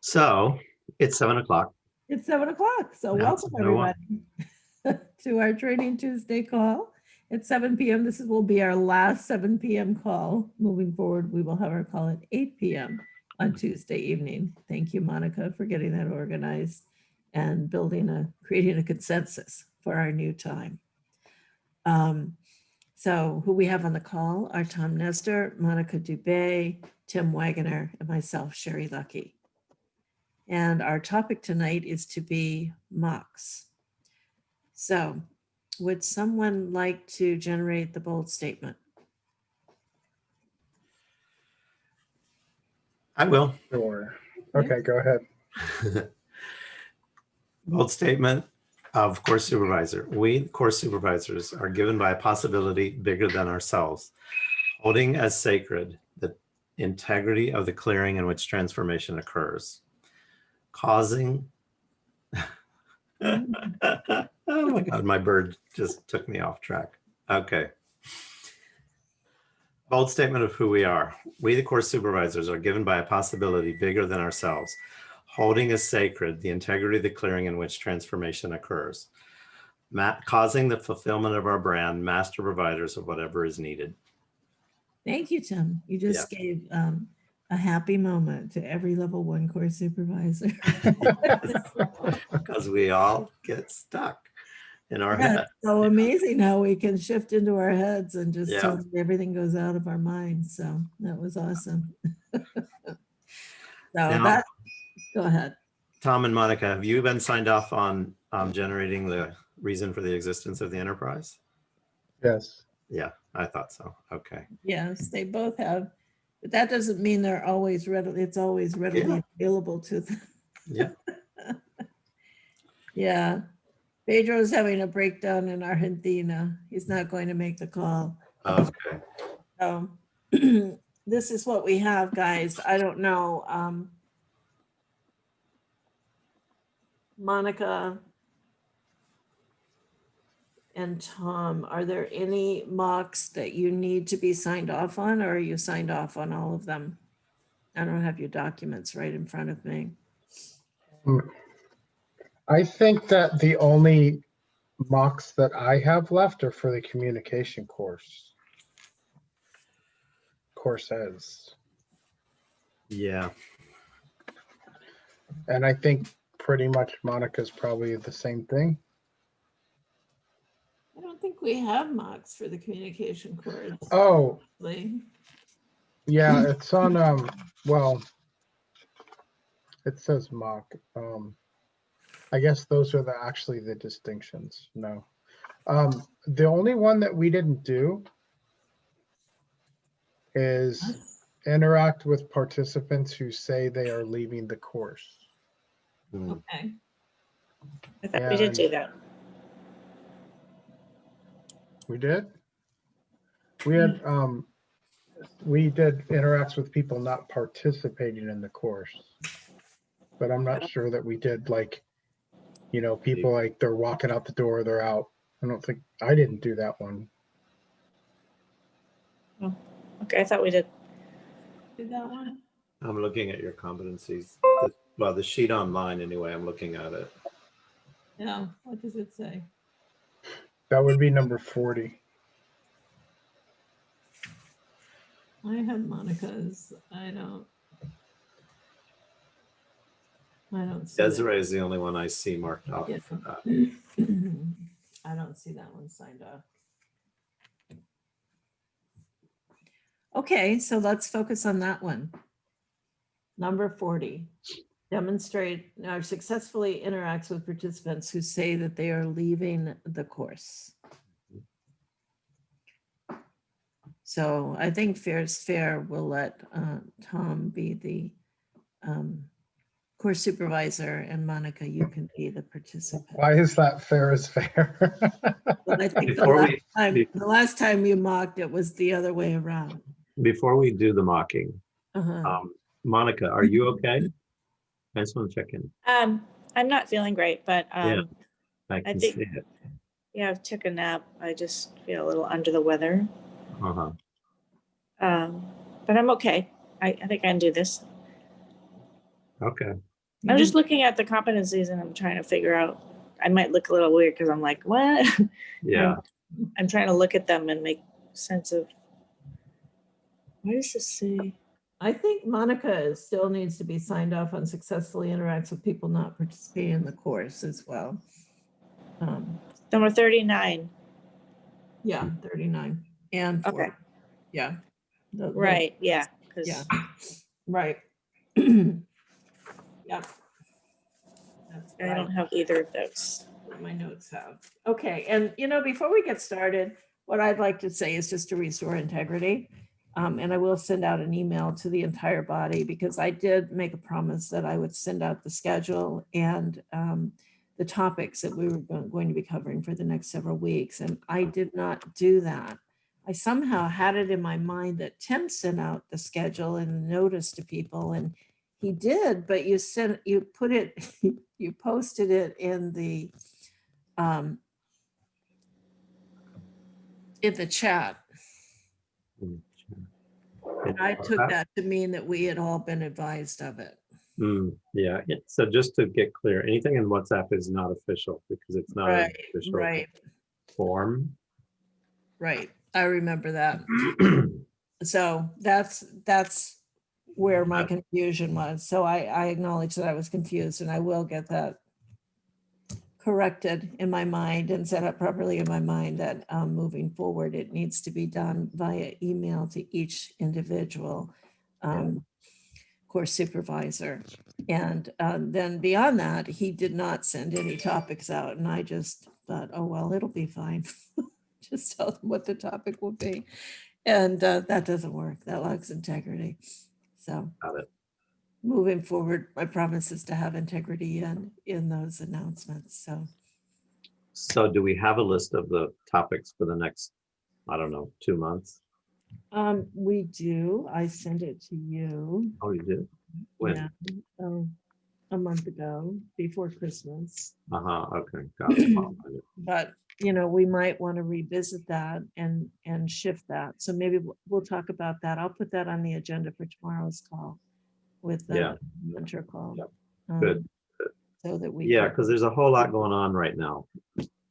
So it's 7 o'clock. It's 7 o'clock. So That's welcome no one. everybody to our Training Tuesday call at 7 p.m. This will be our last 7 p.m. call. Moving forward, we will have our call at 8 p.m. on Tuesday evening. Thank you, Monica, for getting that organized and creating a consensus for our new time. So who we have on the call are Tom Nestor, Monica Dubé, Tim Wagoner, and myself, Sherry Lucky. And our topic tonight is to be mocks. So would someone like to generate the bold statement? I will. Sure. Okay, go ahead. Bold statement of course supervisor. We course supervisors are given by a possibility bigger than ourselves, holding as sacred the integrity of the clearing in which transformation occurs, causing oh my God, my bird just took me off track. Okay. Bold statement of who we are. We, the course supervisors, are given by a possibility bigger than ourselves, holding as sacred the integrity of the clearing in which transformation occurs, causing the fulfillment of our brand, master providers of whatever is needed. Thank you, Tim. You just gave a happy moment to every level 1 course supervisor. Because we all get stuck in our head. So amazing how we can shift into our heads and just totally everything goes out of our minds. So that was awesome. Go ahead. Tom and Monica, have you been signed off on generating the reason for the existence of the enterprise? Yes. Yeah, I thought so. Okay. Yes, they both have, but that doesn't mean they're always readily, it's always readily available to them. Yeah. Yeah. Pedro's having a breakdown in Argentina. He's not going to make the call. Okay. So this is what we have, guys. I don't know. Monica and Tom, are there any mocks that you need to be signed off on, or are you signed off on all of them? I don't have your documents right in front of me. I think that the only mocks that I have left are for the communication courses. Yeah. And I think pretty much Monica's probably the same thing. I don't think we have mocks for the communication course. Oh, actually. yeah, it's on, well, it says mock. I guess those are actually the distinctions. No. The only one that we didn't do is interact with participants who say they are leaving the course. Okay. I thought we did do that. We did? We had, we did interacts with people not participating in the course. But I'm not sure that we did, like, you know, people like they're walking out the door, they're out. I didn't do that one. Oh, okay, I thought we did. Did that one? I'm looking at your competencies. Well, the sheet online anyway, I'm looking at it. Yeah, what does it say? That would be number 40. I have Monica's. I don't see Desiree is the only one I see marked off for that. I don't see that one signed off. Okay, so let's focus on that one. Number 40, demonstrate or successfully interacts with participants who say that they are leaving the course. So I think fair is fair. We'll let Tom be the course supervisor, and Monica, you can be the participant. Why is that fair is fair? Well, I think the last time you mocked, it was the other way around. Before we do the mocking, Monica, are you okay? I just want to check in. I'm not feeling great, but yeah, I can see it. Yeah, I took a nap. I just feel a little under the weather. But I'm okay. I think I can do this. Okay. I'm just looking at the competencies and I'm trying to figure out, I might look a little weird because I'm like, what? Yeah. I'm trying to look at them and make sense of, what does this say? I think Monica still needs to be signed off on successfully interacts with people not participating in the course as well. Number 39. Yeah, 39 and 40. Okay. Yeah. Right, yeah. 'cause- Yeah, right. Yep. That's I don't have either of those. what my notes have. Okay, and before we get started, what I'd like to say is just to restore integrity. And I will send out an email to the entire body because I did make a promise that I would send out the schedule and the topics that we were going to be covering for the next several weeks. And I did not do that. I somehow had it in my mind that Tim sent out the schedule and notice to people, and he did, but you posted it in the chat. And I took that to mean that we had all been advised of it. Yeah. So just to get clear, anything in WhatsApp is not official because it's not an official form. Right. I remember that. So that's where my confusion was. So I acknowledge that I was confused, and I will get that corrected in my mind and set up properly in my mind that moving forward, it needs to be done via email to each individual course supervisor. And then beyond that, he did not send any topics out. And I just thought, oh, well, it'll be fine. Just tell them what the topic will be. And that doesn't work. That lacks integrity. So Got it. Moving forward, my promise is to have integrity in those announcements. So do we have a list of the topics for the next, I don't know, 2 months? We do. I sent it to you. Oh, you did? When? Yeah, a month ago, before Christmas. Okay, got it. I'll find it. But we might want to revisit that and shift that. So maybe we'll talk about that. I'll put that on the agenda for tomorrow's call with the mentor call. Yep. Good. So that we Yeah, can- because there's a whole lot going on right now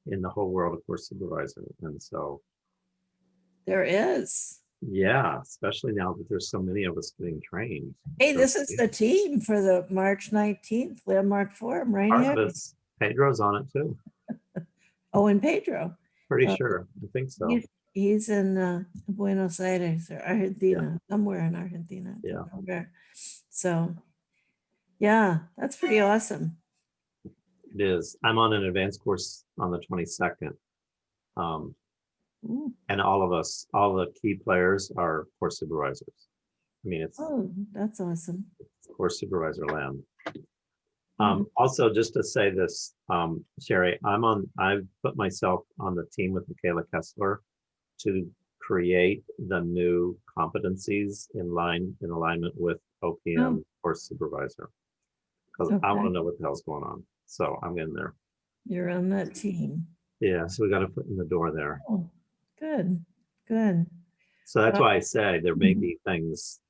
in the whole world of course supervisor. And so, There is. yeah, especially now that there's so many of us getting trained. Hey, So, this is the team for the March 19th Landmark Forum right part here. of it's Pedro's on it too. Oh, and Pedro. Pretty sure. I think so. He's in Buenos Aires or Argentina, somewhere in Argentina. I don't know where. So, yeah, that's pretty awesome. It is. I'm on an advanced course on the 22nd. Ooh. And all of us, all the key players are course supervisors. I mean, it's Oh, that's awesome. course supervisor land. Mhm. Also, just to say this, Sherry, I've put myself on the team with Michaela Kessler to create the new competencies in alignment with OPM course supervisor. Because I want to Okay. know what the hell's going on. So I'm in there. You're on that team. Yeah, so we got to put in the door there. Oh, good, good. So that's why I say there may be things,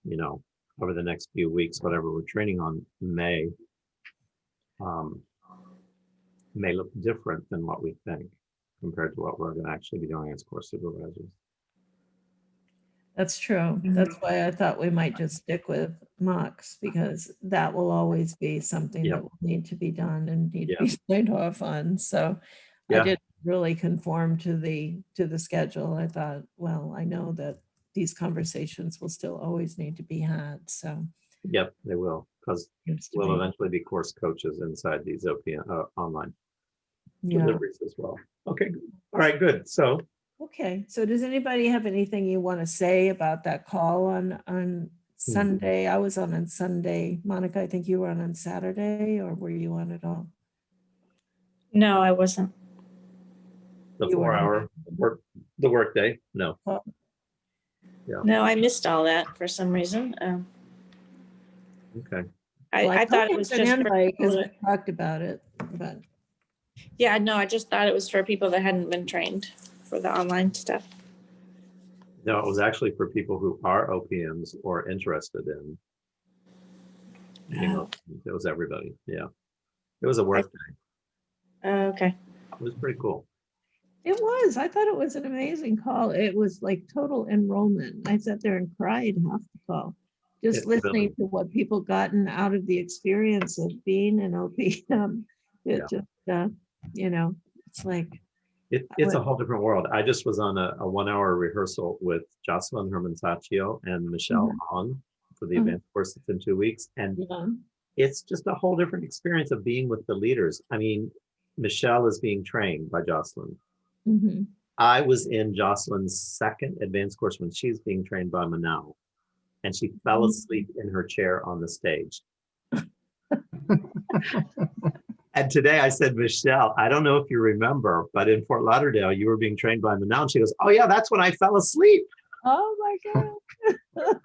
over the next few weeks, whatever we're training on may look different than what we think compared to what we're going to actually be doing as course supervisors. That's true. That's why I thought we might just stick with Mocks because that will always be something that will need to be done and need to be signed off on. So I didn't really conform to the schedule. I thought, well, I know that these conversations will still always need to be had. So Yep, they will, because we'll be. eventually be course coaches inside these OPM online Yeah. deliveries as well. Okay, all right, good. So Okay, so does anybody have anything you want to say about that call on Sunday? I was on Sunday. Monica, I think you were on Saturday, or were you on at all? No, I wasn't. the You were 4-hour work day? No. No, I missed all that for some reason. Okay. I thought it was just for because people we that, talked about it, but yeah, no, I just thought it was for people that hadn't been trained for the online stuff. No, it was actually for people who are OPMs or interested in You know, it was everybody. Yeah. It was a work day. Okay. It was pretty cool. It was. I thought it was an amazing call. It was like total enrollment. I sat there and cried half the call, just It listening really- to what people gotten out of the experience of being an OPM. It Yeah. just, it's like, It's a whole different world. I just was on a 1 hour rehearsal with Jocelyn Herman-Saccio and Michelle on for the Mhm. advanced course that's in 2 weeks. And it's just a whole different experience of being with the leaders. I mean, Michelle is being trained by Jocelyn. Mhm. I was in Jocelyn's second advanced course when she's being trained by Manal, and she fell asleep in her chair on the stage. And today I said, Michelle, I don't know if you remember, but in Fort Lauderdale, you were being trained by Manal. And she goes, oh yeah, that's when I fell asleep. Oh my God.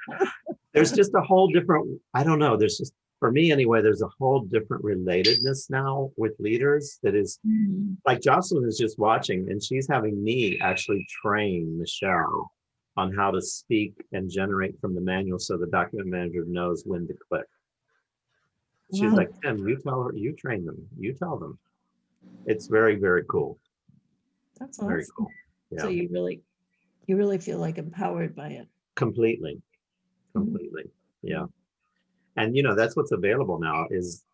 There's just a whole different, I don't know, there's just, for me anyway, there's a whole different relatedness now with leaders that is, Mhm. like Jocelyn is just watching and she's having me actually train Michelle on how to speak and generate from the manual so the document manager knows when to click. She's Wow. like, Tim, you tell her, you train them, you tell them. It's very, very cool. That's Very awesome. cool. Yeah, So you really feel like empowered by it. completely. Completely. Yeah. And that's what's available now is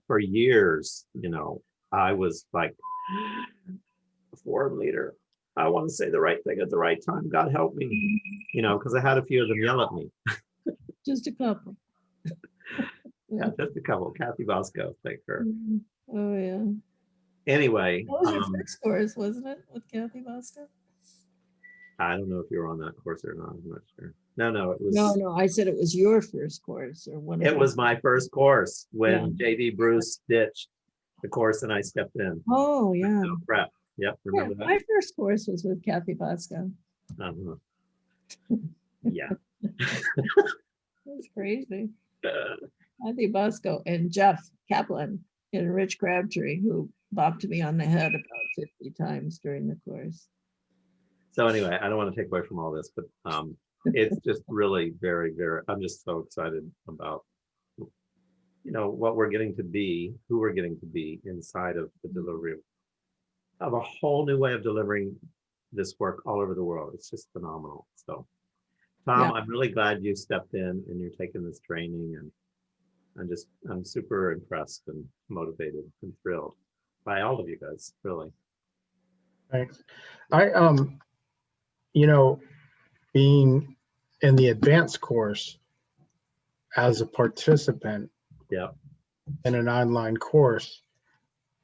for years, I was like, foreign leader. I want to say the right thing at the right time. God help me, because I had a few of them yell at me. Just a couple. Yeah, just a couple. Kathy Bosco, thank her. Mhm. Oh yeah. Anyway, That was your first course, wasn't it, with Kathy Bosco? I don't know if you were on that course or not. I'm not sure. No, it was. No, I said it was your first course or one of It was my first course when JD Bruce ditched the course and I stepped in. Oh, yeah. No prep. Yep, Yeah, remember that? my first course was with Kathy Bosco. Yeah. That's crazy. Kathy Bosco and Jeff Kaplan and Rich Crabtree, who bopped me on the head about 50 times during the course. So anyway, I don't want to take away from all this, but it's just really very, very, I'm just so excited about, what we're getting to be, who we're getting to be inside of the delivery of a whole new way of delivering this work all over the world. It's just phenomenal. So Tom, Yeah. I'm really glad you stepped in and you're taking this training, and I'm super impressed and motivated and thrilled by all of you guys, really. Thanks. Being in the advanced course as a participant Yeah. in an online course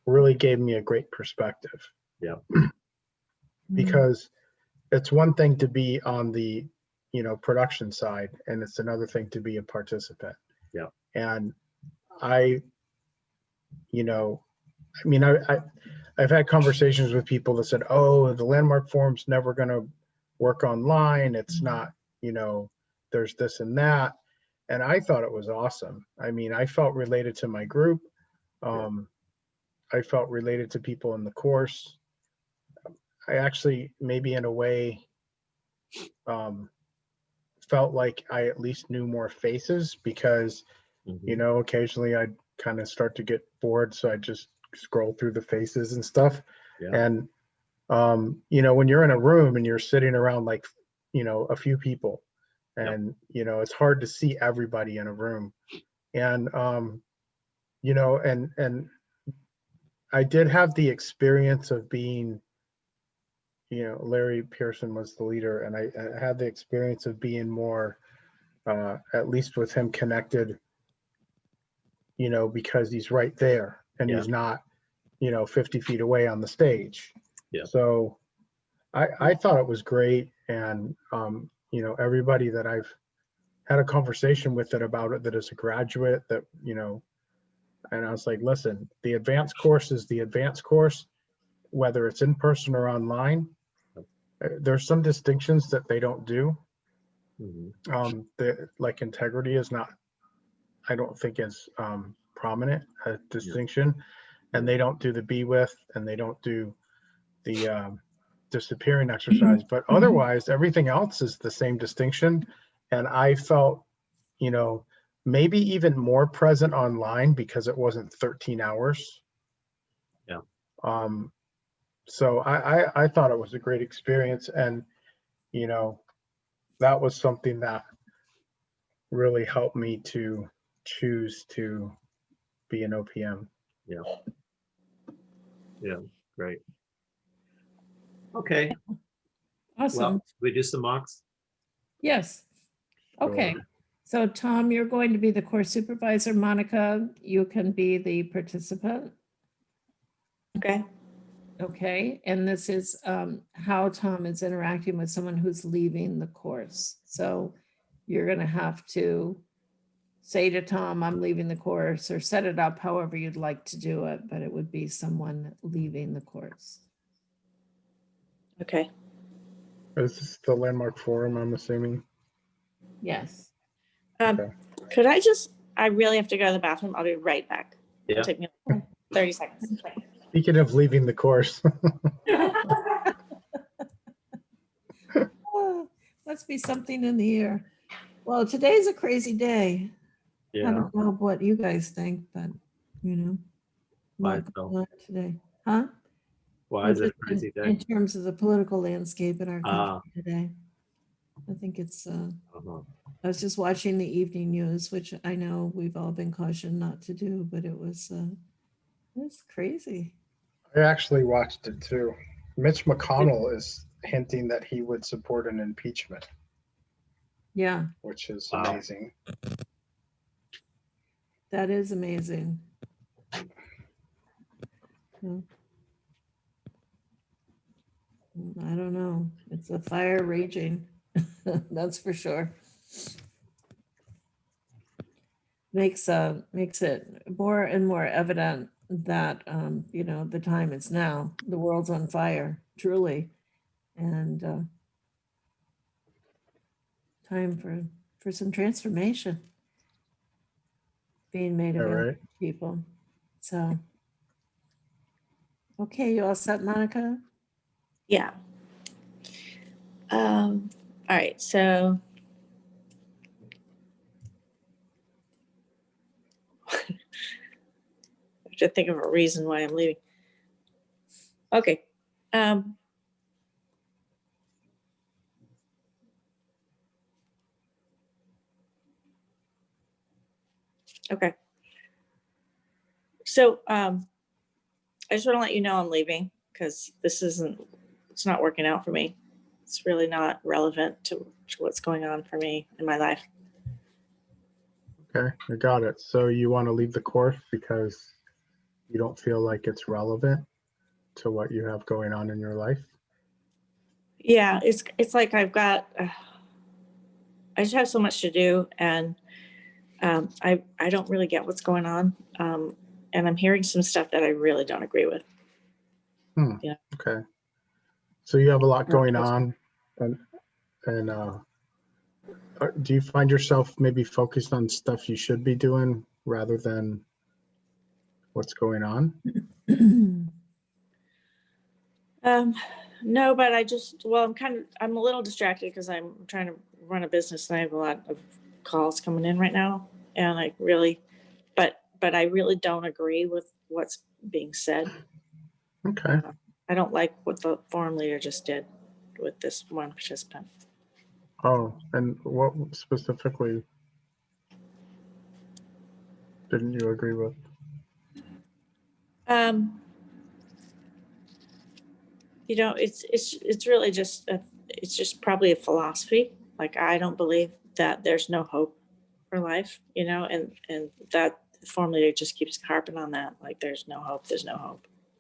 really gave me a great perspective. Yeah. Because it's one thing to be on the, production side, and it's another thing to be a participant. Yeah. And I've had conversations with people that said, oh, the landmark forum's never going to work online. It's not, there's this and that. And I thought it was awesome. I mean, I felt related to my group. I felt related to people in the course. I actually, maybe in a way, felt like I at least knew more faces because, occasionally I'd kind of start to get bored. So I just scroll through the faces and stuff. Yeah. And, when you're in a room and you're sitting around like, a few people and, it's hard to see everybody in a room. And, and I did have the experience of being, Larry Pearson was the leader, and I had the experience of being more, at least with him connected, because he's right there and he's not, 50 feet away on the stage. Yeah. So I thought it was great. And, everybody that I've had a conversation with about it, that is a graduate that, and I was like, listen, the advanced course is the advanced course, whether it's in person or online. There's some distinctions that they don't do. Like integrity is not, I don't think is prominent a distinction, and they don't do the be with, and they don't do the disappearing exercise, but otherwise everything else is the same distinction. And I felt, maybe even more present online because it wasn't 13 hours. Yeah. So I thought it was a great experience, and you know, that was something that really helped me to choose to be an OPM. Yeah. Yeah, great. Okay, Awesome. well, we do some mocks. Yes. Okay. Sure. So Tom, you're going to be the course supervisor. Monica, you can be the participant. Okay. Okay. And this is how Tom is interacting with someone who's leaving the course. So you're going to have to say to Tom, I'm leaving the course, or set it up however you'd like to do it, but it would be someone leaving the course. Okay. This is the Landmark Forum, I'm assuming. Yes. Okay. Could I really have to go to the bathroom. I'll be right back. Yeah. It'll take me 30 seconds. Speaking of leaving the course, Oh, must be something in the air. Well, today's a crazy day. I Yeah, don't know what you guys think, but you know, Why lot so? going on today, huh? why is it a Just crazy day? in terms of the political landscape in our Ah. country today, I think it's. Uh-huh. I was just watching the evening news, which I know we've all been cautioned not to do, but it was crazy. I actually watched it too. Mitch McConnell is hinting that he would support an impeachment, Yeah, which is Wow. amazing. that is amazing. Yeah. I don't know. It's a fire raging. That's for sure. Makes it more and more evident that you know, the time is now. The world's on fire, truly, and time for some transformation being made All available right. to people. So, okay, you all set, Monica? Yeah. All right. So I have to think of a reason why I'm leaving. Okay. Okay. So I just want to let you know I'm leaving because it's not working out for me. It's really not relevant to what's going on for me in my life. Okay, I got it. So you want to leave the course because you don't feel like it's relevant to what you have going on in your life? Yeah, it's like I've got, I just have so much to do, and I don't really get what's going on, and I'm hearing some stuff that I really don't agree with. Yeah. Okay. So you have a lot going on, and do you find yourself maybe focused on stuff you should be doing rather than what's going on? No, but I'm a little distracted because I'm trying to run a business and I have a lot of calls coming in right now, and but I really don't agree with what's being said. Okay. I don't like what the forum leader just did with this one participant. Oh, and what specifically didn't you agree with? You know, it's really just it's just probably a philosophy. Like, I don't believe that there's no hope for life, you know, and that forum leader just keeps harping on that, like there's no hope,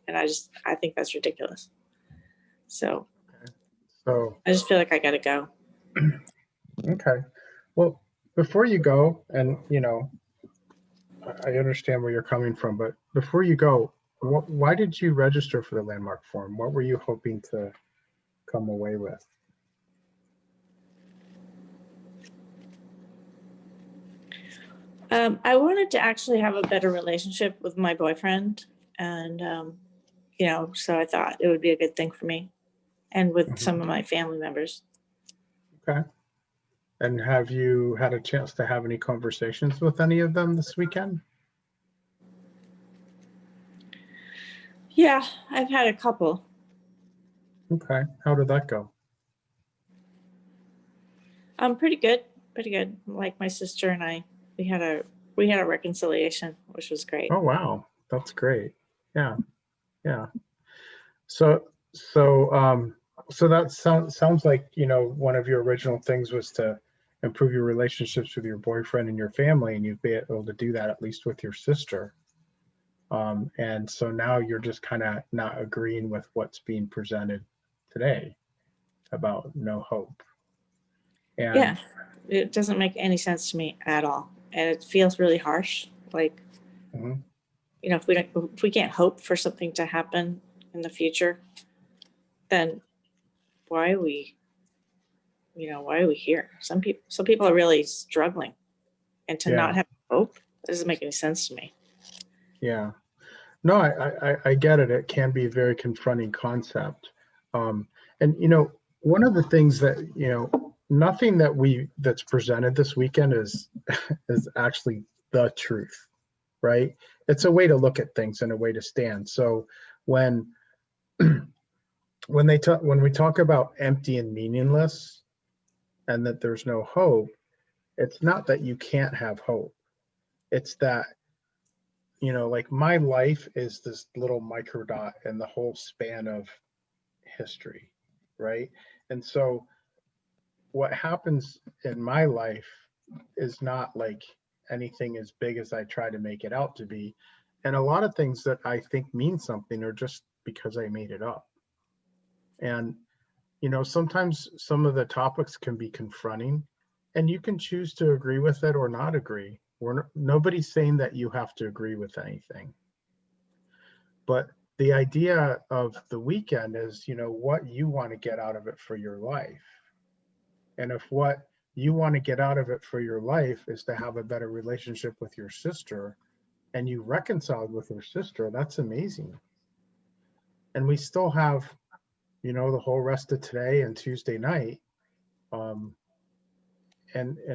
and I think that's ridiculous. So So, I just feel like I gotta go. okay. Well, before you go, and I understand where you're coming from, but before you go, why did you register for the Landmark Forum? What were you hoping to come away with? I wanted to actually have a better relationship with my boyfriend, and so I thought it would be a good thing for me, and with some of my family members. Okay. And have you had a chance to have any conversations with any of them this weekend? Yeah, I've had a couple. Okay, how did that go? Pretty good, pretty good. Like my sister and I, we had a reconciliation, which was great. Oh, wow, that's great. Yeah, yeah. So that sounds like, one of your original things was to improve your relationships with your boyfriend and your family, and you've been able to do that at least with your sister. And so now you're just kind of not agreeing with what's being presented today about no hope. And Yeah, it doesn't make any sense to me at all, and it feels really harsh. Like, Mhm. if we can't hope for something to happen in the future, then why are we here? Some people are really struggling, and to not Yeah. have hope, that doesn't make any sense to me. Yeah. No, I get it. It can be a very confronting concept. And one of the things that, nothing that's presented this weekend is is actually the truth, right? It's a way to look at things and a way to stand. So when when we talk about empty and meaningless and that there's no hope, it's not that you can't have hope. It's that like my life is this little micro dot in the whole span of history, right? And so what happens in my life is not like anything as big as I try to make it out to be. And a lot of things that I think mean something are just because I made it up. And sometimes some of the topics can be confronting, and you can choose to agree with it or not agree. Nobody's saying that you have to agree with anything. But the idea of the weekend is, what you want to get out of it for your life. And if what you want to get out of it for your life is to have a better relationship with your sister, and you reconciled with your sister, that's amazing. And we still have, the whole rest of today and Tuesday night. And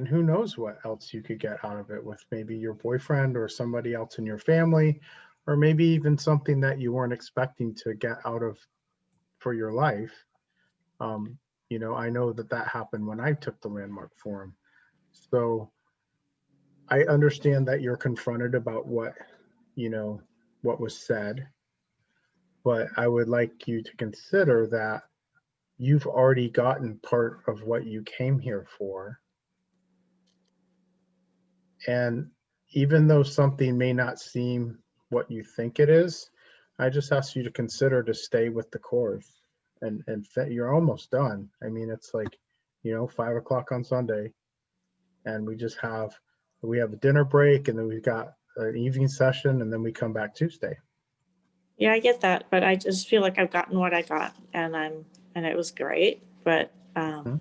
who knows what else you could get out of it with maybe your boyfriend or somebody else in your family, or maybe even something that you weren't expecting to get out of for your life. I know that happened when I took the landmark forum. So I understand that you're confronted about what was said, but I would like you to consider that you've already gotten part of what you came here for. And even though something may not seem what you think it is, I just ask you to consider to stay with the course. And you're almost done. I mean, it's like, 5 o'clock on Sunday, and we have a dinner break, and then we've got an evening session, and then we come back Tuesday. Yeah, I get that, but I just feel like I've gotten what I got, and it was great. But I've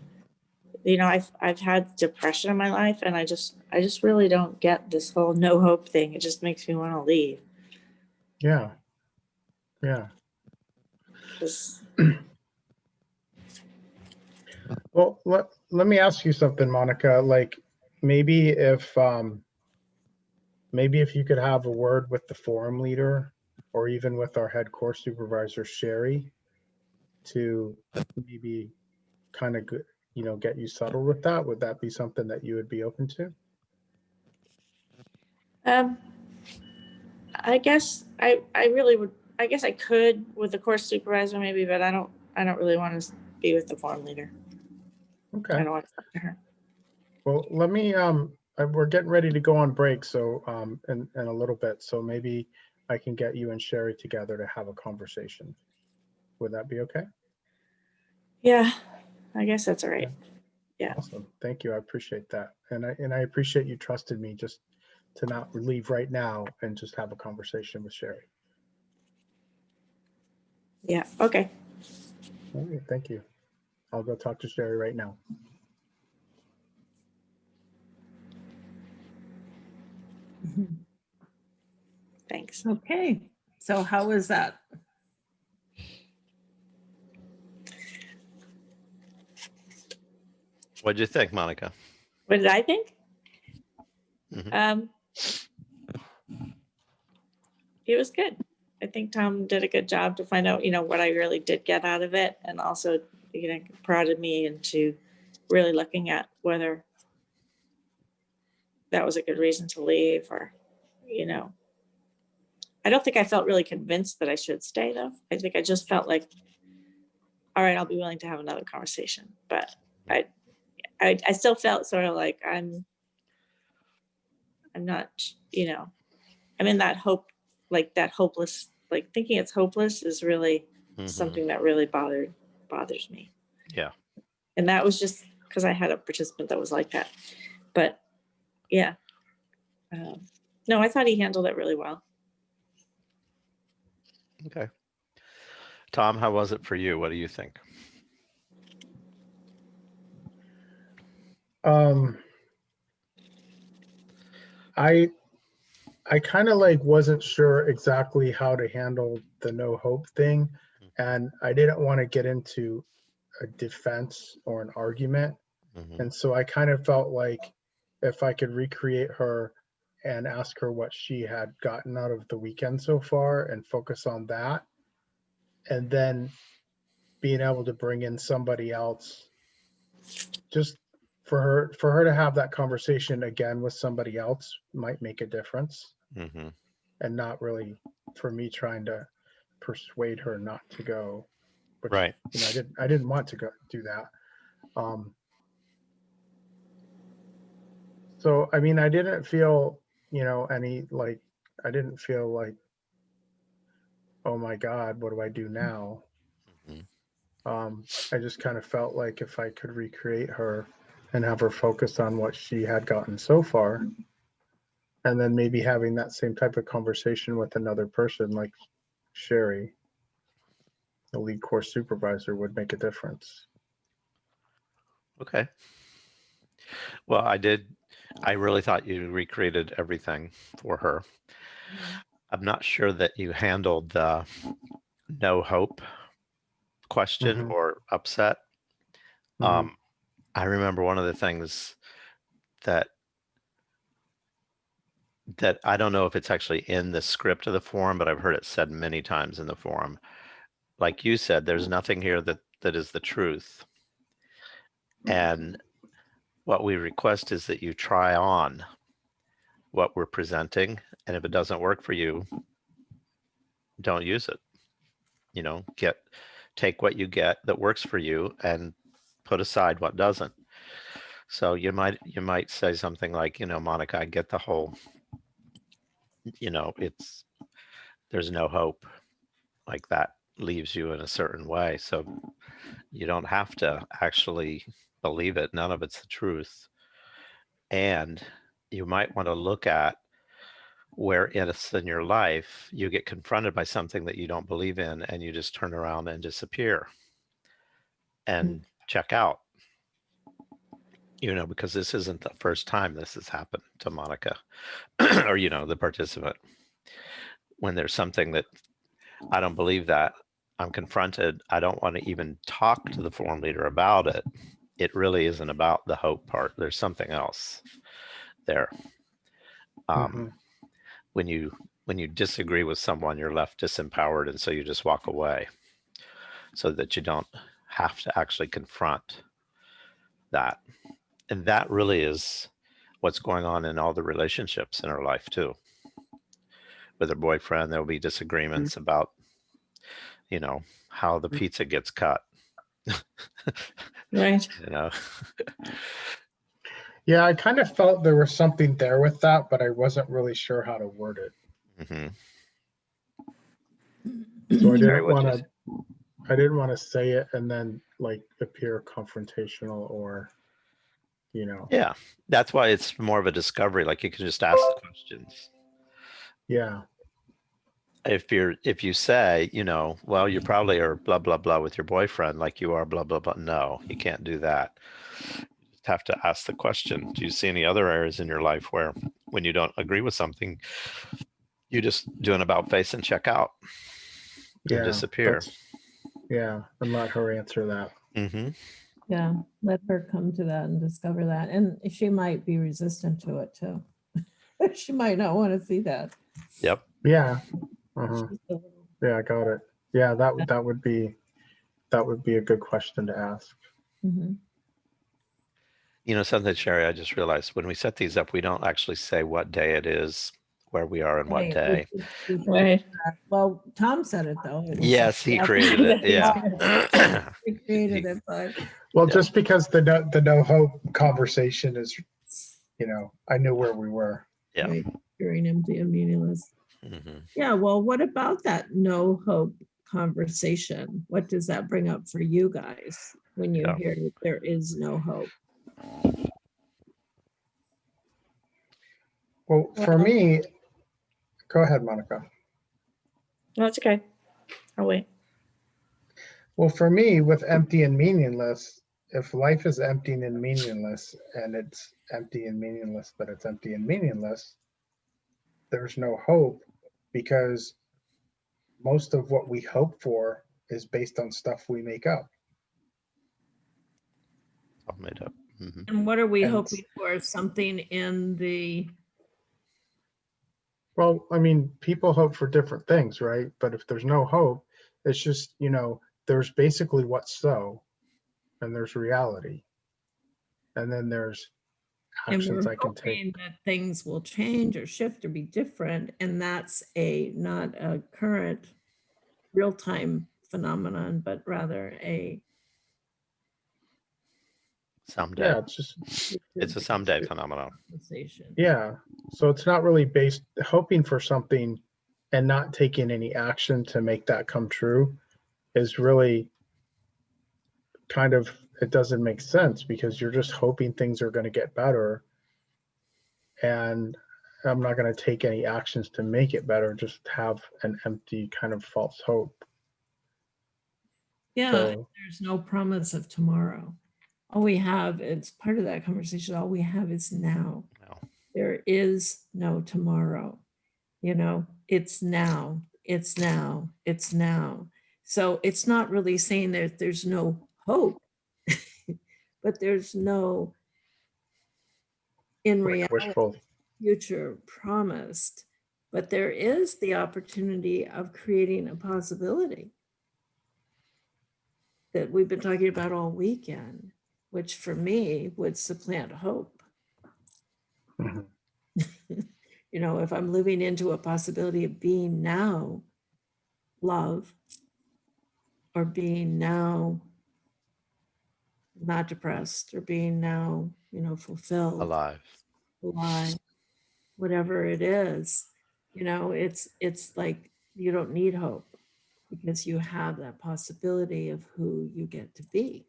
had depression in my life, and I just really don't get this whole no hope thing. It just makes me want to leave. Yeah. Well, let me ask you something, Monica. Like maybe if you could have a word with the forum leader, or even with our head course supervisor, Sherry, to maybe kind of get you settled with that. Would that be something that you would be open to? I guess I really would. I guess I could with the course supervisor maybe, but I don't really want to be with the forum leader. Okay. I don't want to talk to her. Well, let me we're getting ready to go on break, so in a little bit, so maybe I can get you and Sherry together to have a conversation. Would that be okay? Yeah, I guess that's all right. Yeah. Awesome. Thank you. I appreciate that. And I appreciate you trusted me just to not leave right now and just have a conversation with Sherry. Yeah. Okay. All right, thank you. I'll go talk to Sherry right now. Thanks. Okay, so how was that? What'd you think, Monica? What did I think? Mhm. It was good. I think Tom did a good job to find out, what I really did get out of it, and also, prodded me into really looking at whether that was a good reason to leave, or, I don't think I felt really convinced that I should stay, though. I think I just felt like, all right, I'll be willing to have another conversation. But I still felt sort of like I'm not, I'm in that hope, like that hopeless, like thinking it's hopeless is really Mhm. something that really bothers me. Yeah. And that was just because I had a participant that was like that. But yeah, no, I thought he handled it really well. Okay. Tom, how was it for you? What do you think? I kind of like wasn't sure exactly how to handle the no hope thing, and I didn't want to get into a defense or an argument. Mhm. And so I kind of felt like if I could recreate her and ask her what she had gotten out of the weekend so far and focus on that, and then being able to bring in somebody else, just for her to have that conversation again with somebody else might make a difference, Mhm. and not really for me trying to persuade her not to go, which Right. I didn't want to go do that. So I mean, I didn't feel any like, I didn't feel like, oh my God, what do I do now? Mhm. I just kind of felt like if I could recreate her and have her focus on what she had gotten so far, and then maybe having that same type of conversation with another person like Sherry, the lead course supervisor, would make a difference. Okay. Well, I really thought you recreated everything for her. I'm not sure that you handled the no hope question Mhm. or upset. Mhm. I remember one of the things that I don't know if it's actually in the script of the forum, but I've heard it said many times in the forum. Like you said, there's nothing here that is the truth. And what we request is that you try on what we're presenting, and if it doesn't work for you, don't use it. Take what you get that works for you and put aside what doesn't. So you might say something like, Monica, I get the whole, there's no hope, like that leaves you in a certain way. So you don't have to actually believe it. None of it's the truth. And you might want to look at where it's in your life you get confronted by something that you don't believe in, and you just turn around and disappear and check out, because this isn't the first time this has happened to Monica or, the participant. When there's something that I don't believe, that I'm confronted, I don't want to even talk to the forum leader about it. It really isn't about the hope part. There's something else there. Mhm. When you disagree with someone, you're left disempowered, and so you just walk away so that you don't have to actually confront that. And that really is what's going on in all the relationships in our life too. With her boyfriend, there'll be disagreements about, how the pizza gets cut. Right. Yeah, I kind of felt there was something there with that, but I wasn't really sure how to word it. Mm-hmm. So I Sherry, didn't want to say it and then like appear confrontational or, Yeah, that's why it's more of a discovery. Like, you can just ask the questions. Yeah. If you say, well, you probably are blah blah blah with your boyfriend, like you are blah blah blah. No, you can't do that. You just have to ask the question. Do you see any other areas in your life where, when you don't agree with something, you just do an about face and check out and Yeah. disappear? And let her answer that. Mm-hmm. Yeah, let her come to that and discover that. And she might be resistant to it too. She might not want to see that. Yep. Yeah. Uh-huh. She's a little- Yeah, I got it. Yeah, that would be a good question to ask. Mhm. You know something, Sherry, I just realized when we set these up, we don't actually say what day it is, where we are and what Right, day. we can do Right. that. Well, Tom said it though. It was- Yes, he Yeah. created it. Yeah. He created it, but Well, Yeah. just because the no hope conversation is, I knew where we were. Yeah. right, during empty and meaningless. Mhm. Yeah, well, what about that no hope conversation? What does that bring up for you guys when you Yeah. hear that there is no hope? Well, for Well- me, go ahead, Monica. No, it's okay. I'll wait. Well, for me, with empty and meaningless, if life is empty and meaningless, and it's empty and meaningless, but it's empty and meaningless, there's no hope, because most of what we hope for is based on stuff we make up. All made up. Mhm. And what are we And- hoping for? Something in the, Well, I mean, people hope for different things, right? But if there's no hope, it's just, there's basically what's so, and there's reality. And then there's and actions we're I can take. hoping that things will change or shift or be different. And that's not a current real-time phenomenon, but rather a Someday. Yeah, it's just, It's a someday phenomenon. conversation. yeah. So it's not really based, hoping for something and not taking any action to make that come true is really kind of, it doesn't make sense, because you're just hoping things are going to get better. And I'm not going to take any actions to make it better, just have an empty kind of false hope. Yeah, So, there's no promise of tomorrow. All we have, it's part of that conversation, all we have is now. No. There is no tomorrow. It's now, it's now, it's now. So it's not really saying that there's no hope, but there's no, in like reality, wishful, future promised. But there is the opportunity of creating a possibility that we've been talking about all weekend, which for me would supplant hope. Mhm. If I'm living into a possibility of being now love, or being now not depressed, or being now, fulfilled, Alive. alive, whatever it is, it's like you don't need hope because you have that possibility of who you get to be.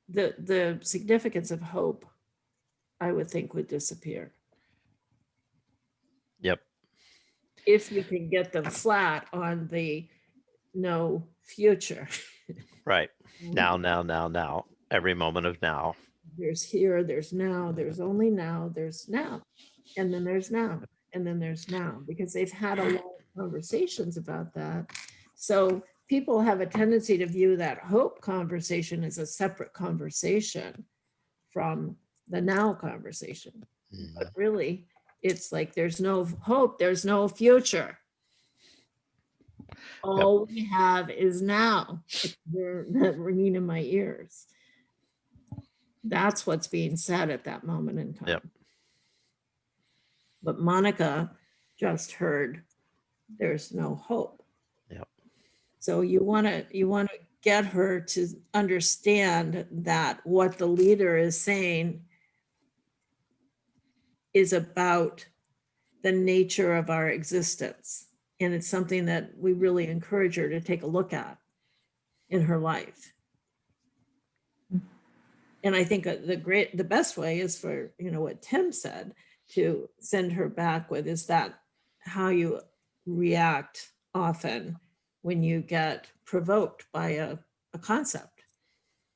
The significance of hope, I would think, would disappear Yep. if you can get them flat on the no future. Right. Now. Every moment of now. There's here, there's now, there's only now, there's now, and then there's now, and then there's now, because they've had a lot of conversations about that. So people have a tendency to view that hope conversation as a separate conversation from the now conversation. Mhm. But really, it's like there's no hope, there's no future. All we have is now. They're ringing in my ears. That's what's being said at that moment in time. Yep. But Monica just heard there's no hope. Yep. So you want to get her to understand that what the leader is saying is about the nature of our existence. And it's something that we really encourage her to take a look at in her life. And I think the best way is for, what Tim said, to send her back with, is that how you react often when you get provoked by a concept,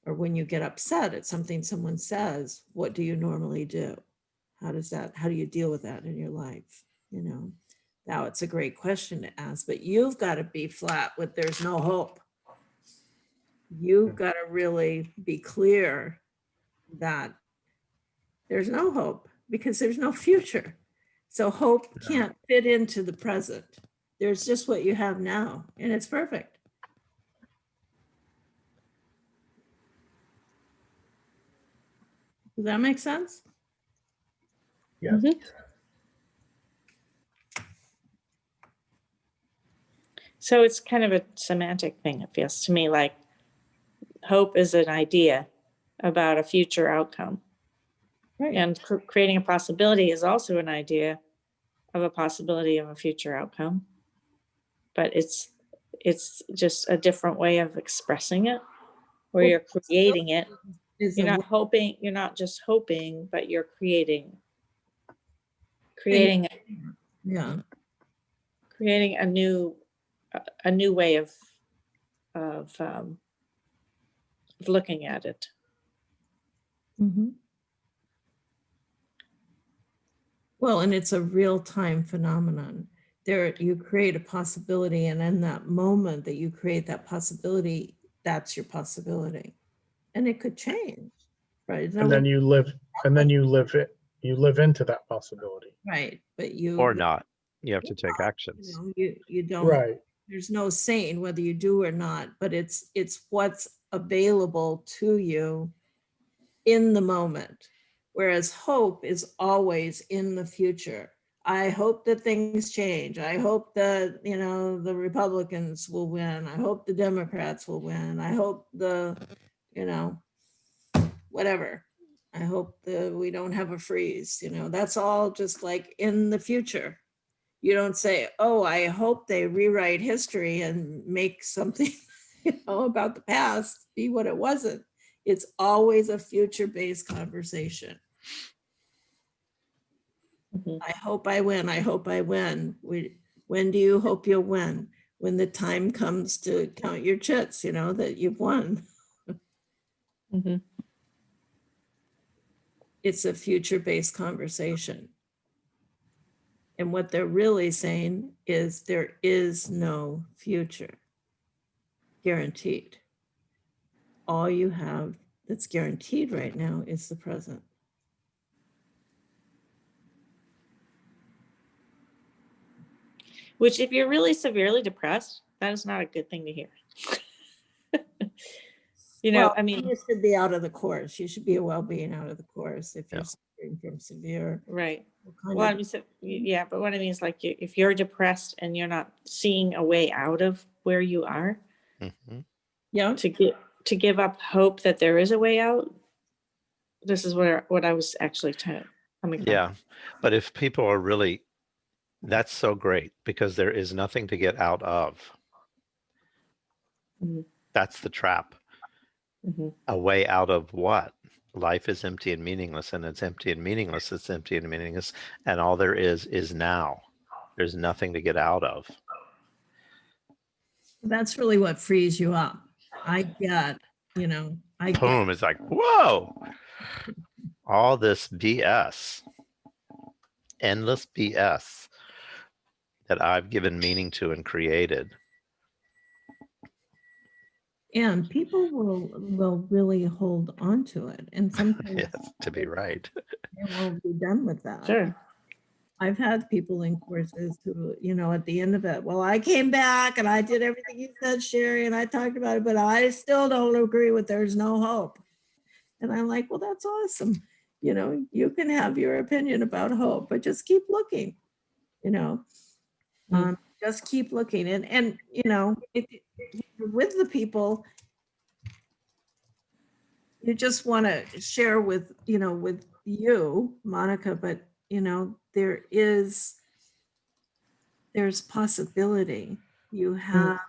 or when you get upset at something someone says. What do you normally do? How do you deal with that in your life? Now it's a great question to ask, but you've got to be flat with there's no hope. you've got to really be clear that there's no hope because there's no future. So hope can't fit into the present. There's just what you have now, and it's perfect. Does that make sense? Yes. Mhm. So it's kind of a semantic thing, it feels to me like hope is an idea about a future outcome. Right. And creating a possibility is also an idea of a possibility of a future outcome. But it's just a different way of expressing it, where Well, you're creating it. Is You're a not hoping, you're not just hoping, but you're creating yeah. creating a new way of looking at it. Mhm. Well, and it's a real-time phenomenon. There, you create a possibility, and in that moment that you create that possibility, that's your possibility. And it could change, right? And then you live into that possibility. Right, but you. Or not. You have to take actions. You know, you don't. Right. There's no saying whether you do or not, but it's what's available to you in the moment. Whereas hope is always in the future. I hope that things change. I hope that, the Republicans will win. I hope the Democrats will win. I hope whatever. I hope that we don't have a freeze. That's all just like in the future. You don't say, oh, I hope they rewrite history and make something, about the past be what it wasn't. It's always a future-based conversation. Mhm. I hope I win. I hope I win. When do you hope you'll win? When the time comes to count your chits, that you've won. Mhm. It's a future-based conversation. And what they're really saying is there is no future guaranteed. All you have that's guaranteed right now is the present. Which, if you're really severely depressed, that is not a good thing to hear. Well, I mean, you should be out of the course. You should be a well-being out of the course if you're Yeah. suffering from severe. right. kind Well, of- I mean, yeah, but what I mean is like if you're depressed and you're not seeing a way out of where you are, Mhm. Yeah. to give up hope that there is a way out. This is what I was actually coming from. Yeah. But if people are really, that's so great because there is nothing to get out of. Mhm. That's the trap. Mhm. A way out of what? Life is empty and meaningless, and it's empty and meaningless. It's empty and meaningless. And all there is now. There's nothing to get out of. That's really what frees you up. I get. Boom. It's like, whoa. All this BS, endless BS that I've given meaning to and created. And people will really hold on to it. And sometimes Yes, to be right. they won't be done with that. Sure. I've had people in courses who, at the end of it, well, I came back and I did everything you said, Sherry, and I talked about it, but I still don't agree with there's no hope. And I'm like, well, that's awesome. You can have your opinion about hope, but just keep looking, just keep looking. And with the people, you just want to share with you, Monica, but there's possibility you have.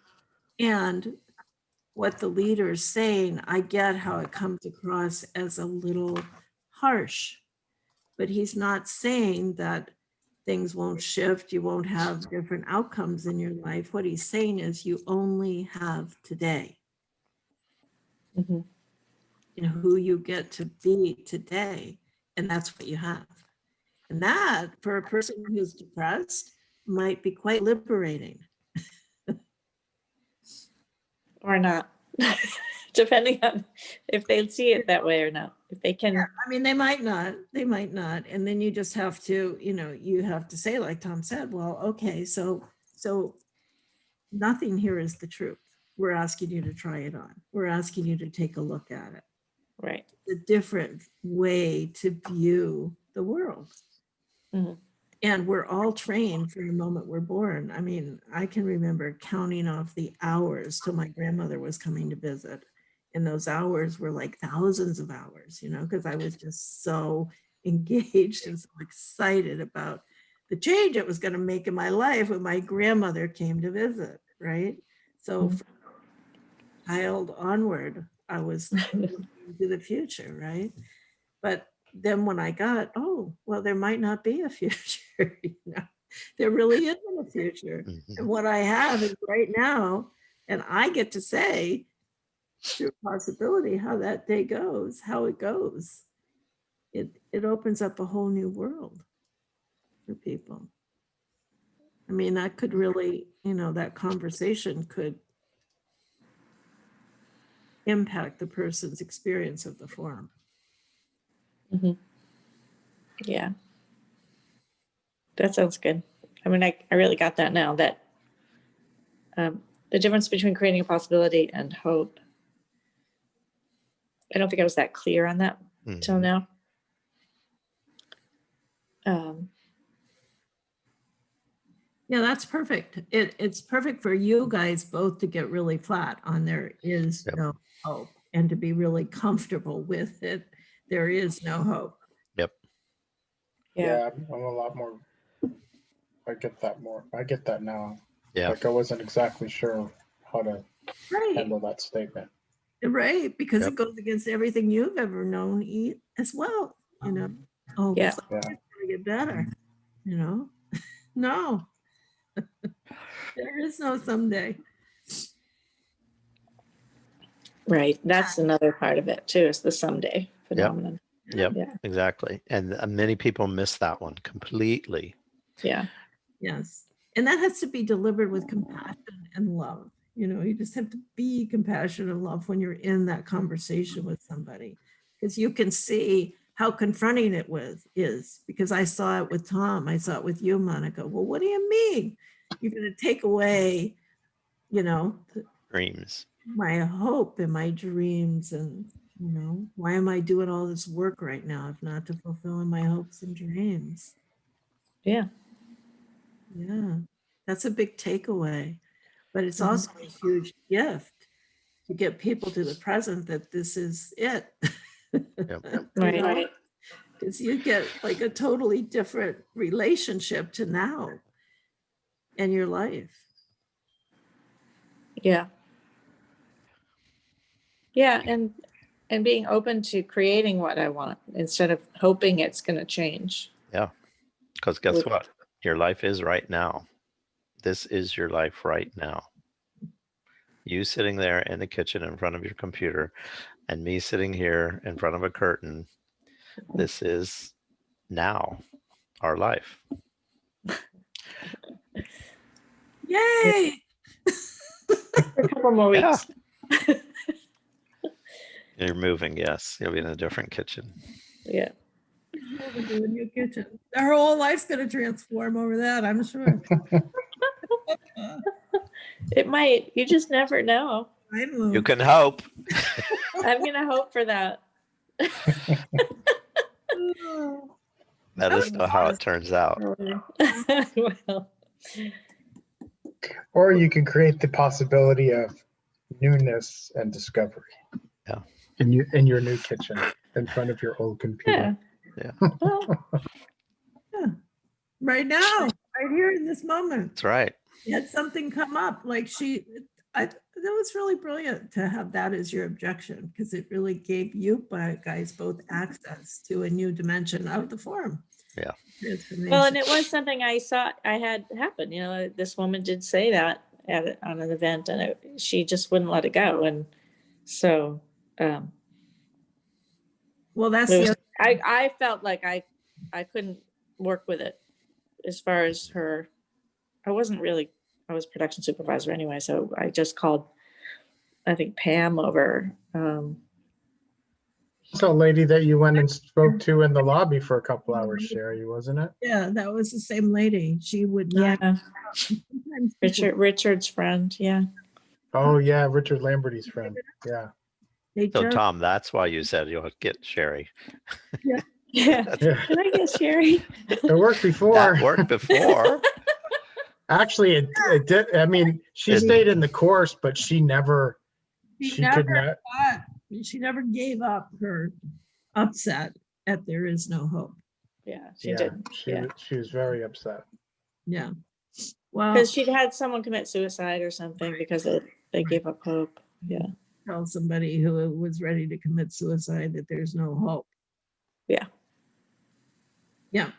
And what the leader's saying, I get how it comes across as a little harsh, but he's not saying that things won't shift, you won't have different outcomes in your life. What he's saying is you only have today. Mhm. Who you get to be today, and that's what you have. And that, for a person who's depressed, might be quite liberating. Or not. depending on if they see it that way or not. If they can, I mean, they might not, and then you just have to, you have to say, like Tom said, well, okay, so nothing here is the truth. We're asking you to try it on. We're asking you to take a look at it. right. A different way to view the world. Mhm. And we're all trained from the moment we're born. I mean, I can remember counting off the hours till my grandmother was coming to visit. And those hours were like thousands of hours, because I was just so engaged and so excited about the change it was going to make in my life when my grandmother came to visit, right? So Mhm. from child onward, I was looking to the future, right? But then when I got, oh, well, there might not be a future, there really isn't a future. Mhm. And what I have is right now, and I get to say through possibility how that day goes, how it goes. It opens up a whole new world for people. I mean, that could really, that conversation could impact the person's experience of the forum. Yeah. That sounds good. I mean, I really got that now, that the difference between creating a possibility and hope. I don't think I was that clear on that till Mhm. now. Yeah, that's perfect. It's perfect for you guys both to get really flat on there is Yep. no hope and to be really comfortable with it. There is no hope. Yep. Yeah. I'm a lot more. I get that more. I get that now. Yeah. Like I wasn't exactly sure how to Right. handle that statement. Right. Because Yep. it goes against everything you've ever known as well. Oh, Yeah. it's gonna get better. No, there is no someday. Right. That's another part of it too, is the someday phenomenon. Yep. Yeah. Exactly. And many people miss that one completely. Yeah. Yes. And that has to be delivered with compassion and love. You just have to be compassionate and love when you're in that conversation with somebody, because you can see how confronting it is, because I saw it with Tom. I saw it with you, Monica. Well, what do you mean? You're going to take away, Dreams. my hope and my dreams, and, why am I doing all this work right now if not to fulfilling my hopes and dreams? Yeah. Yeah, that's a big takeaway. But it's Mhm. also a huge gift to get people to the present that this is it. Yep. Right. Because you get like a totally different relationship to now in your life. Yeah. Yeah. And being open to creating what I want instead of hoping it's going to change. Yeah. Because guess With- what? Your life is right now. This is your life right now. You sitting there in the kitchen in front of your computer and me sitting here in front of a curtain. This is now our life. Yay! For a couple more Yeah. weeks. You're moving, yes. You'll be in a different kitchen. Yeah. Moving to a new kitchen. Their whole life's going to transform over that, I'm sure. It might. You just never know. I know. You can hope. I'm going to hope for that. Oh, That is not how it turns out. Well, Or you can create the possibility of newness and discovery. Yeah. In your new kitchen in front of your old computer. yeah. Yeah. Well, right now, right here in this moment. That's right. You had something come up, like that was really brilliant to have that as your objection, because it really gave you guys both access to a new dimension of the forum. Yeah. Transformation. well, and it was something I saw I had happen. This woman did say that on an event, and she just wouldn't let it go. And so, Well, that's it the was, other, I felt like I couldn't work with it as far as her. I was production supervisor anyway, so I just called I think Pam over, So lady that you went and spoke to in the lobby for a couple hours, Sherry, wasn't it? Yeah, that was the same lady. She would not. yeah, Sometimes people- Richard's friend, yeah. Oh yeah, Richard Lamberty's friend. Yeah. They So just, Tom, that's why you said you'll get Sherry. Yeah. Yeah. Can I get Sherry? It worked before. That worked before. Actually, it did. I mean, she Didn't. stayed in the course, but she never, she she could never not. thought, she never gave up her upset at there is no hope. Yeah, she Yeah, did. Yeah. she was very upset. Yeah. Well, Because she'd had someone commit suicide or something because they gave up hope. Yeah. tell somebody who was ready to commit suicide that there's no hope. Yeah. Yeah.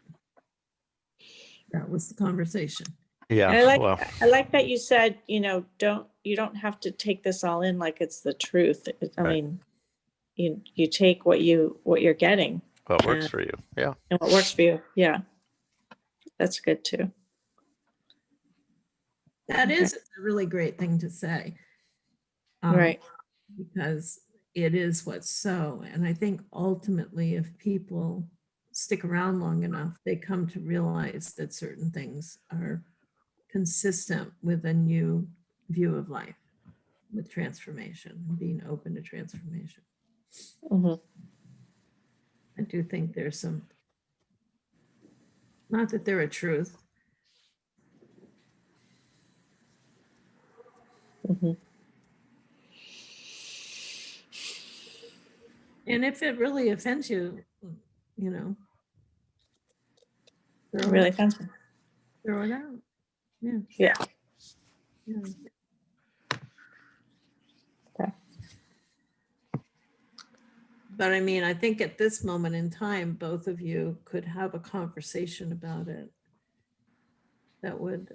That was the conversation. Yeah. And Well, I like that you said, you don't have to take this all in like it's the truth. I Right. mean, you take what you're getting what works and- for you. Yeah. and what works for you. Yeah. That's good too. That Okay. is a really great thing to say. Right. Because it is what's so. And I think ultimately, if people stick around long enough, they come to realize that certain things are consistent with a new view of life, with transformation, being open to transformation. Mhm. I do think there's some, not that they're a truth. Mhm. And if it really offends you, you know, It throw really it, offends me. throw it out. Yeah. Yeah. Yeah. Okay. But I mean, I think at this moment in time, both of you could have a conversation about it that would,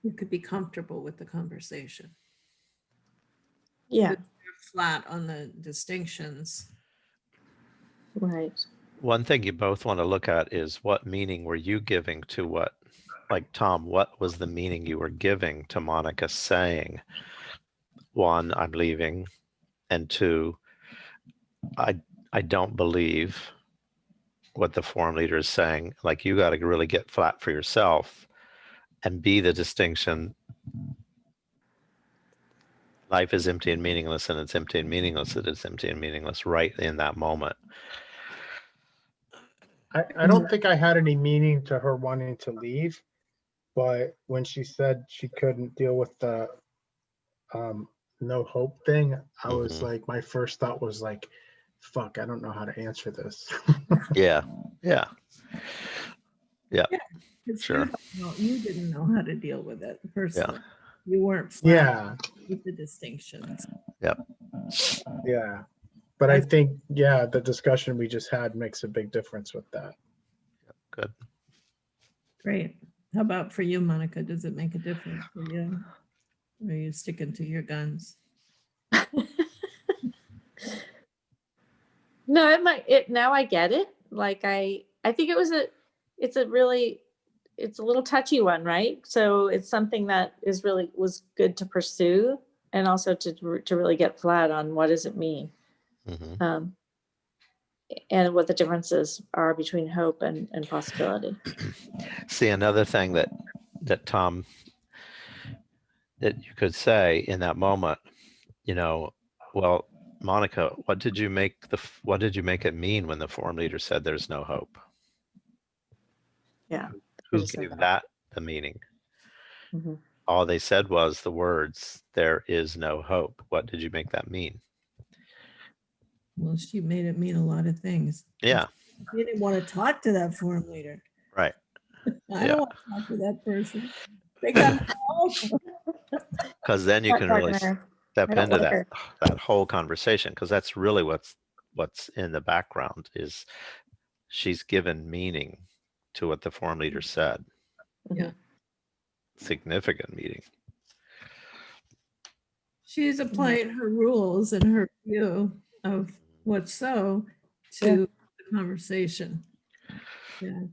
you could be comfortable with the conversation. Yeah. You're flat on the distinctions. Right. One thing you both want to look at is what meaning were you giving to what, like Tom, what was the meaning you were giving to Monica saying, one, I'm leaving, and two, I don't believe what the forum leader is saying. Like you got to really get flat for yourself and be the distinction. Life is empty and meaningless, and it's empty and meaningless. It is empty and meaningless right in that moment. I don't think I had any meaning to her wanting to leave, but when she said she couldn't deal with the no hope thing, I was Mhm. like, my first thought was like, fuck, I don't know how to answer this. Yeah. Yeah. Yeah. 'Cause Sure. You didn't know how to deal with it personally. You weren't flat Yeah, with the distinctions. yeah. But I think, yeah, the discussion we just had makes a big difference with that. Good. Great. How about for you, Monica? Does it make a difference for you? Or are you sticking to your guns? No, now I get it. Like I think it's a little touchy one, right? So it's something that was good to pursue and also to really get flat on what does it mean, Hmm. and what the differences are between hope and possibility. See, another thing that Tom, that you could say in that moment, well, Monica, what did you make it mean when the forum leader said there's no hope? Yeah. Who Could've said gave that. that the meaning? Mhm. All they said was the words, there is no hope. What did you make that mean? Well, she made it mean a lot of things. Yeah, You didn't want to talk to that forum leader. right. I Yeah. don't want to talk to that person. They got me all. Because then you Not can talking really to her. step I don't into like her. that whole conversation, because that's really what's in the background is she's given meaning to what the forum leader said. Yeah. Significant meaning. She's applying her rules and her view of what's so to the conversation. Yeah.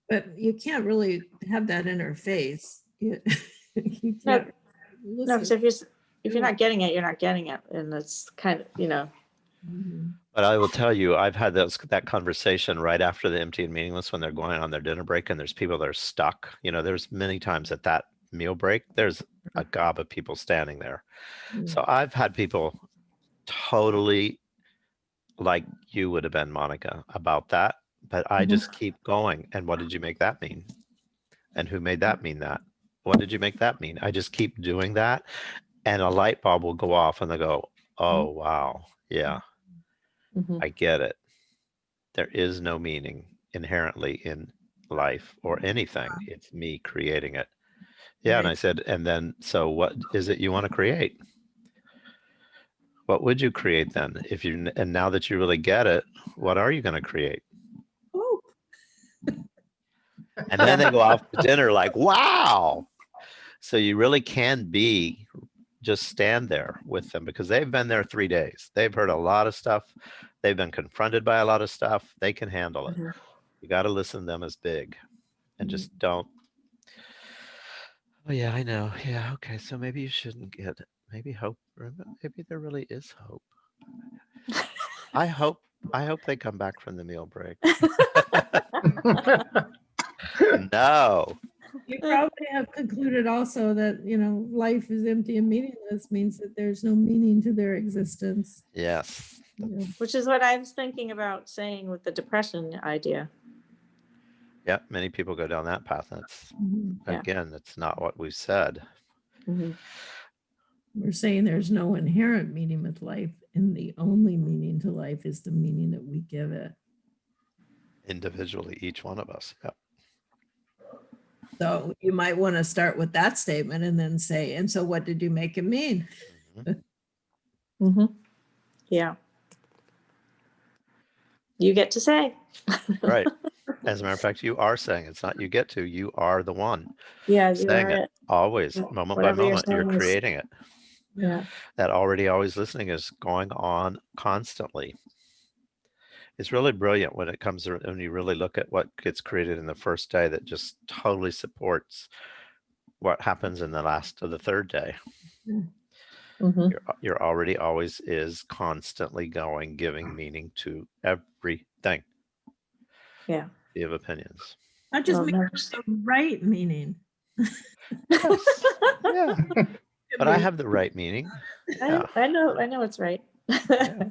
But you can't really have that in her face. You No, can't No, because listen. if you're not getting it, you're not getting it. And it's kind of, you know, Mhm. But I will tell you, I've had that conversation right after the empty and meaningless when they're going on their dinner break and there's people that are stuck. You know, there's many times at that meal break, there's a gob of people standing there. Mm. So I've had people totally like you would have been, Monica, about that. But I just keep going. And what did you make that mean? And who made that mean that? What did you make that mean? I just keep doing that. And a light bulb will go off and they go, oh, wow. Yeah, mhm. I get it. There is no meaning inherently in life or anything. It's me creating it. Yeah. And I Right. said, and then, so what is it you want to create? What would you create then? And now that you really get it, what are you going to create? Oh, And then they go off to dinner like, wow. So you really can just stand there with them because they've been there 3 days. They've heard a lot of stuff. They've been confronted by a lot of stuff. They can handle it. Mhm. You got to listen to them as big and just don't. Oh yeah, I know. Yeah. Okay. So maybe you shouldn't get maybe hope. Maybe there really is hope. I hope they come back from the meal break. No. you probably have concluded also that, you know, life is empty and meaningless means that there's no meaning to their existence. Yes. Yeah. Which is what I was thinking about saying with the depression idea. Yeah. Many people go down that path. That's Mhm. Yeah. again, that's not what we said. Mhm. We're saying there's no inherent meaning with life, and the only meaning to life is the meaning that we give it. Individually, each one of us. Yeah. So you might want to start with that statement and then say, and so what did you make it mean? Mhm. Mhm. Yeah. You get to say. Right. As a matter of fact, you are saying it's not you get to, you are the one Yeah, you saying are it it. always, Yeah, moment by whatever you're moment. You're saying is- creating it. Yeah. That already always listening is going on constantly. It's really brilliant when it comes to when you really look at what gets created in the first day that just totally supports what happens in the last of the third day. Mhm. You're already always is constantly going, giving meaning to everything. Yeah. You have opinions. Not just Well, meaning, there's- the right meaning. Yes. Yeah. But I have the right meaning. Yeah. I know it's right. Yeah.